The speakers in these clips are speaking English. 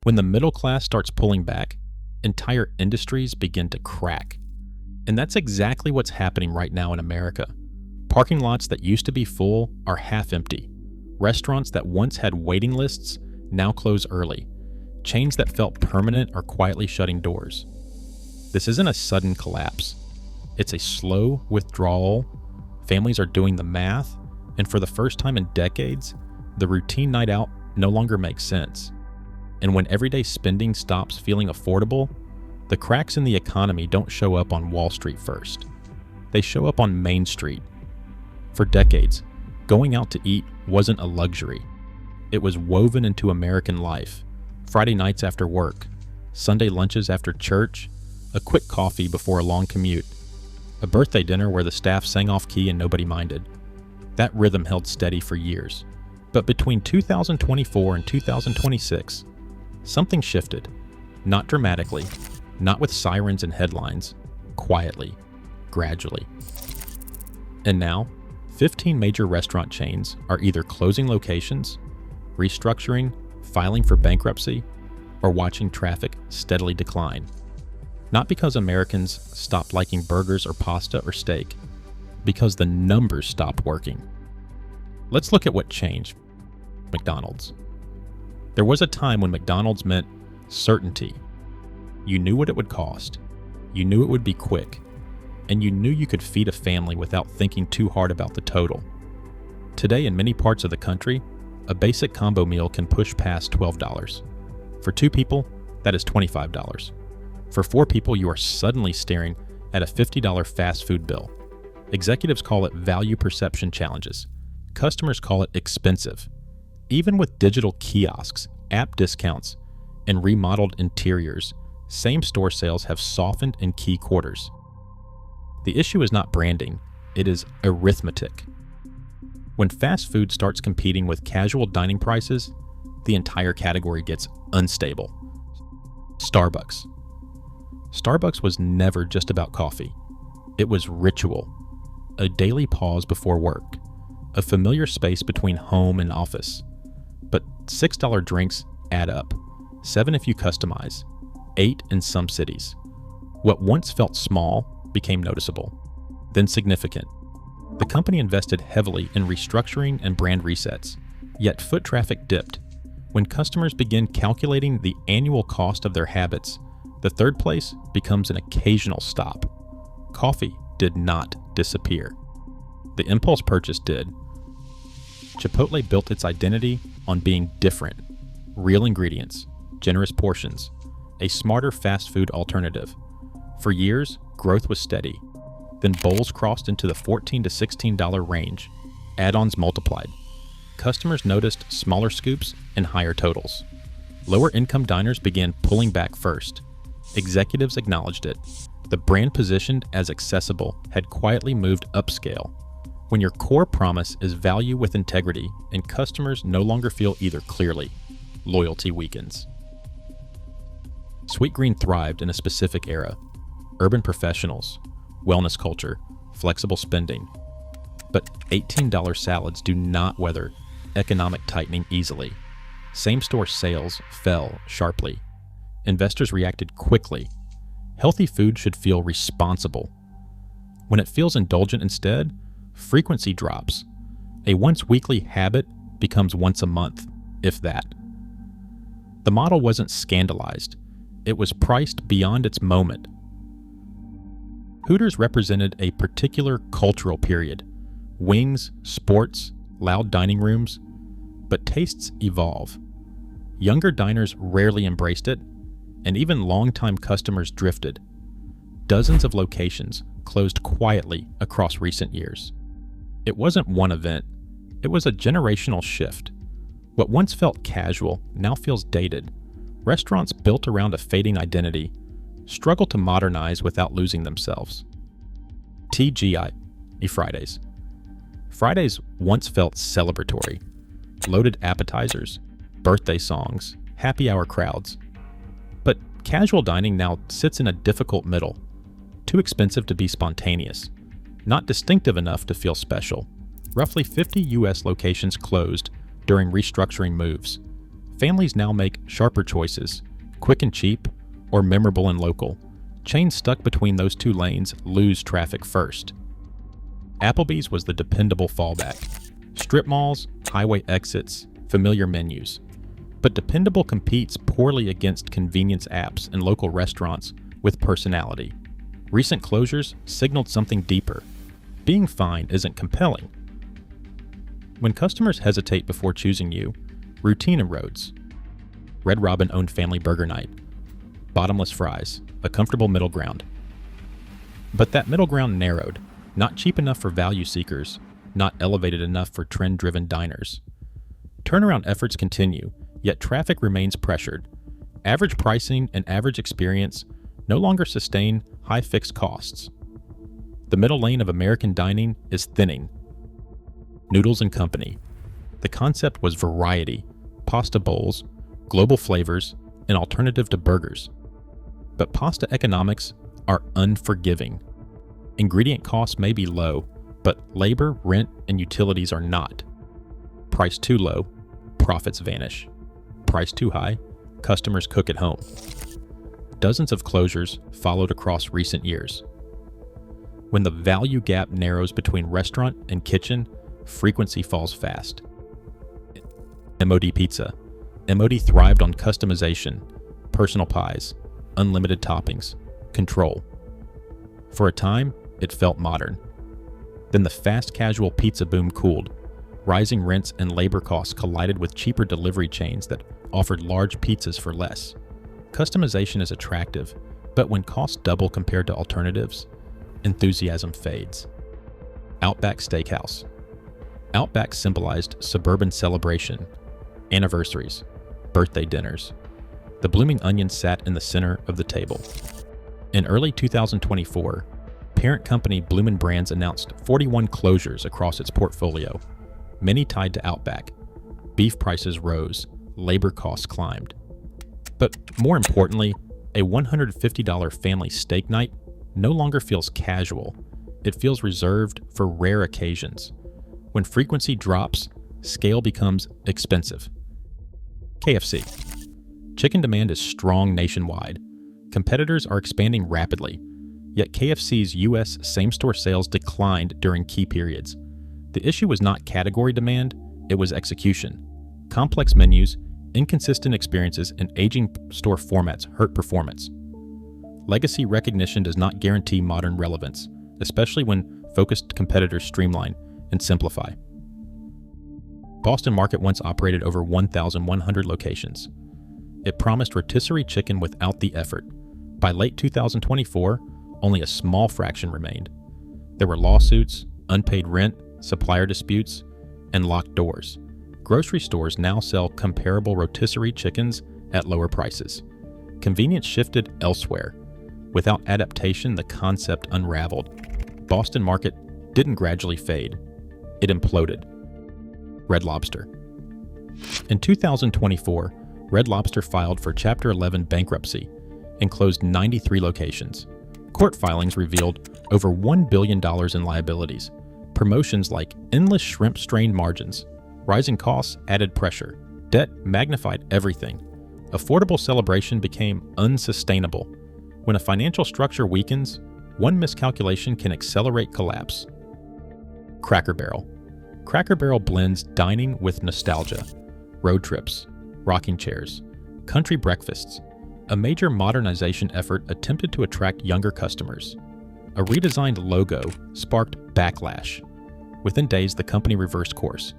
When the middle class starts pulling back, entire industries begin to crack. And that's exactly what's happening right now in America. Parking lots that used to be full are half empty. Restaurants that once had waiting lists now close early. Chains that felt permanent are quietly shutting doors. This isn't a sudden collapse. It's a slow withdrawal. Families are doing the math, and for the first time in decades, the routine night out no longer makes sense. And when everyday spending stops feeling affordable, the cracks in the economy don't show up on Wall Street first. They show up on Main Street. For decades, going out to eat wasn't a luxury. It was woven into American life. Friday nights after work, Sunday lunches after church, a quick coffee before a long commute, a birthday dinner where the staff sang off key and nobody minded. That rhythm held steady for years. But between 2024 and 2026, something shifted. Not dramatically, not with sirens and headlines, quietly, gradually. And now, 15 major restaurant chains are either closing locations, restructuring, filing for bankruptcy, or watching traffic steadily decline. Not because Americans stopped liking burgers or pasta or steak, because the numbers stopped working. Let's look at what changed. McDonald's. There was a time when McDonald's meant certainty. You knew what it would cost, you knew it would be quick, and you knew you could feed a family without thinking too hard about the total. Today, in many parts of the country, a basic combo meal can push past $12. For 2 people, that is $25. For 4 people, you are suddenly staring at a $50 fast food bill. Executives call it value perception challenges. Customers call it expensive. Even with digital kiosks, app discounts, and remodeled interiors, same-store sales have softened in key quarters. The issue is not branding, it is arithmetic. When fast food starts competing with casual dining prices, the entire category gets unstable. Starbucks. Starbucks was never just about coffee. It was ritual, a daily pause before work, a familiar space between home and office. But $6 drinks add up, 7 if you customize, 8 in some cities. What once felt small became noticeable, then significant. The company invested heavily in restructuring and brand resets, yet foot traffic dipped. When customers begin calculating the annual cost of their habits, the third place becomes an occasional stop. Coffee did not disappear. The impulse purchase did. Chipotle built its identity on being different. Real ingredients, generous portions, a smarter fast food alternative. For years, growth was steady. Then bowls crossed into the $14 to $16 range. Add-ons multiplied. Customers noticed smaller scoops and higher totals. Lower-income diners began pulling back first. Executives acknowledged it. The brand positioned as accessible had quietly moved upscale. When your core promise is value with integrity and customers no longer feel either clearly, loyalty weakens. Sweetgreen thrived in a specific era. Urban professionals, wellness culture, flexible spending. But $18 salads do not weather economic tightening easily. Same-store sales fell sharply. Investors reacted quickly. Healthy food should feel responsible. When it feels indulgent instead, frequency drops. A once weekly habit becomes once a month, if that. The model wasn't scandalized. It was priced beyond its moment. Hooters represented a particular cultural period. Wings, sports, loud dining rooms. But tastes evolve. Younger diners rarely embraced it, and even longtime customers drifted. Dozens of locations closed quietly across recent years. It wasn't one event. It was a generational shift. What once felt casual now feels dated. Restaurants built around a fading identity struggle to modernize without losing themselves. TGI, Fridays. Fridays once felt celebratory. Loaded appetizers, birthday songs, happy hour crowds. But casual dining now sits in a difficult middle. Too expensive to be spontaneous. Not distinctive enough to feel special. Roughly 50 U.S. locations closed during restructuring moves. Families now make sharper choices, quick and cheap, or memorable and local. Chains stuck between those two lanes lose traffic first. Applebee's was the dependable fallback. Strip malls, highway exits, familiar menus. But dependable competes poorly against convenience apps and local restaurants with personality. Recent closures signaled something deeper. Being fine isn't compelling. When customers hesitate before choosing you, routine erodes. Red Robin owned Family Burger Night. Bottomless fries, a comfortable middle ground. But that middle ground narrowed, not cheap enough for value seekers, not elevated enough for trend-driven diners. Turnaround efforts continue, yet traffic remains pressured. Average pricing and average experience no longer sustain high fixed costs. The middle lane of American dining is thinning. Noodles and Company. The concept was variety, pasta bowls, global flavors, an alternative to burgers. But pasta economics are unforgiving. Ingredient costs may be low, but labor, rent, and utilities are not. Price too low, profits vanish. Price too high, customers cook at home. Dozens of closures followed across recent years. When the value gap narrows between restaurant and kitchen, frequency falls fast. MOD Pizza. MOD thrived on customization, personal pies, unlimited toppings, control. For a time, it felt modern. Then the fast casual pizza boom cooled. Rising rents and labor costs collided with cheaper delivery chains that offered large pizzas for less. Customization is attractive, but when costs double compared to alternatives, enthusiasm fades. Outback Steakhouse. Outback symbolized suburban celebration, anniversaries, birthday dinners. The blooming onion sat in the center of the table. In early 2024, parent company Bloomin' Brands announced 41 closures across its portfolio, many tied to Outback. Beef prices rose, labor costs climbed. But more importantly, a $150 family steak night no longer feels casual. It feels reserved for rare occasions. When frequency drops, scale becomes expensive. KFC. Chicken demand is strong nationwide. Competitors are expanding rapidly, yet KFC's U.S. same-store sales declined during key periods. The issue was not category demand, it was execution. Complex menus, inconsistent experiences, and aging store formats hurt performance. Legacy recognition does not guarantee modern relevance, especially when focused competitors streamline and simplify. Boston Market once operated over 1,100 locations. It promised rotisserie chicken without the effort. By late 2024, only a small fraction remained. There were lawsuits, unpaid rent, supplier disputes, and locked doors. Grocery stores now sell comparable rotisserie chickens at lower prices. Convenience shifted elsewhere. Without adaptation, the concept unraveled. Boston Market didn't gradually fade. It imploded. Red Lobster. In 2024, Red Lobster filed for Chapter 11 bankruptcy and closed 93 locations. Court filings revealed over $1 billion in liabilities. Promotions like endless shrimp-strained margins. Rising costs added pressure. Debt magnified everything. Affordable celebration became unsustainable. When a financial structure weakens, one miscalculation can accelerate collapse. Cracker Barrel. Cracker Barrel blends dining with nostalgia. Road trips, rocking chairs, country breakfasts. A major modernization effort attempted to attract younger customers. A redesigned logo sparked backlash. Within days, the company reversed course.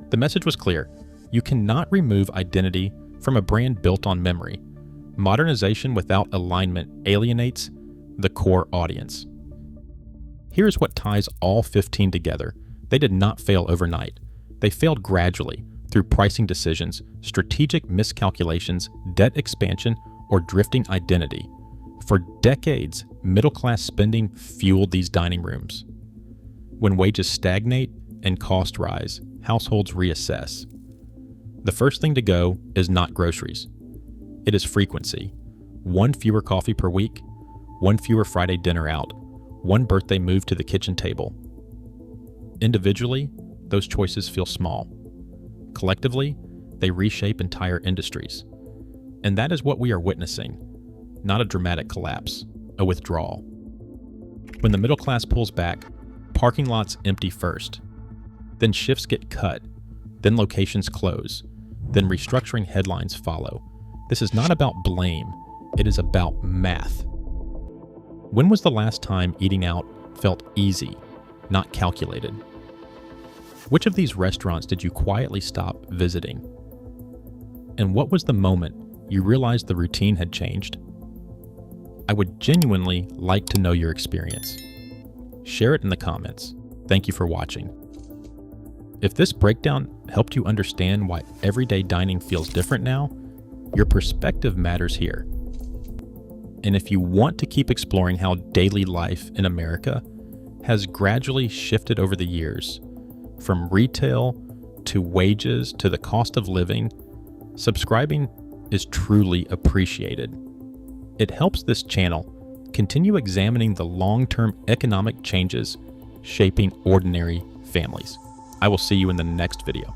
The message was clear: you cannot remove identity from a brand built on memory. Modernization without alignment alienates the core audience. Here's what ties all 15 together. They did not fail overnight. They failed gradually through pricing decisions, strategic miscalculations, debt expansion, or drifting identity. For decades, middle-class spending fueled these dining rooms. When wages stagnate and costs rise, households reassess. The first thing to go is not groceries. It is frequency. One fewer coffee per week, one fewer Friday dinner out, one birthday move to the kitchen table. Individually, those choices feel small. Collectively, they reshape entire industries. And that is what we are witnessing, not a dramatic collapse, a withdrawal. When the middle class pulls back, parking lots empty first. Then shifts get cut. Then locations close. Then restructuring headlines follow. This is not about blame. It is about math. When was the last time eating out felt easy, not calculated? Which of these restaurants did you quietly stop visiting? And what was the moment you realized the routine had changed? I would genuinely like to know your experience. Share it in the comments. Thank you for watching. If this breakdown helped you understand why everyday dining feels different now, your perspective matters here. And if you want to keep exploring how daily life in America has gradually shifted over the years, from retail to wages to the cost of living, subscribing is truly appreciated. It helps this channel continue examining the long-term economic changes shaping ordinary families. I will see you in the next video.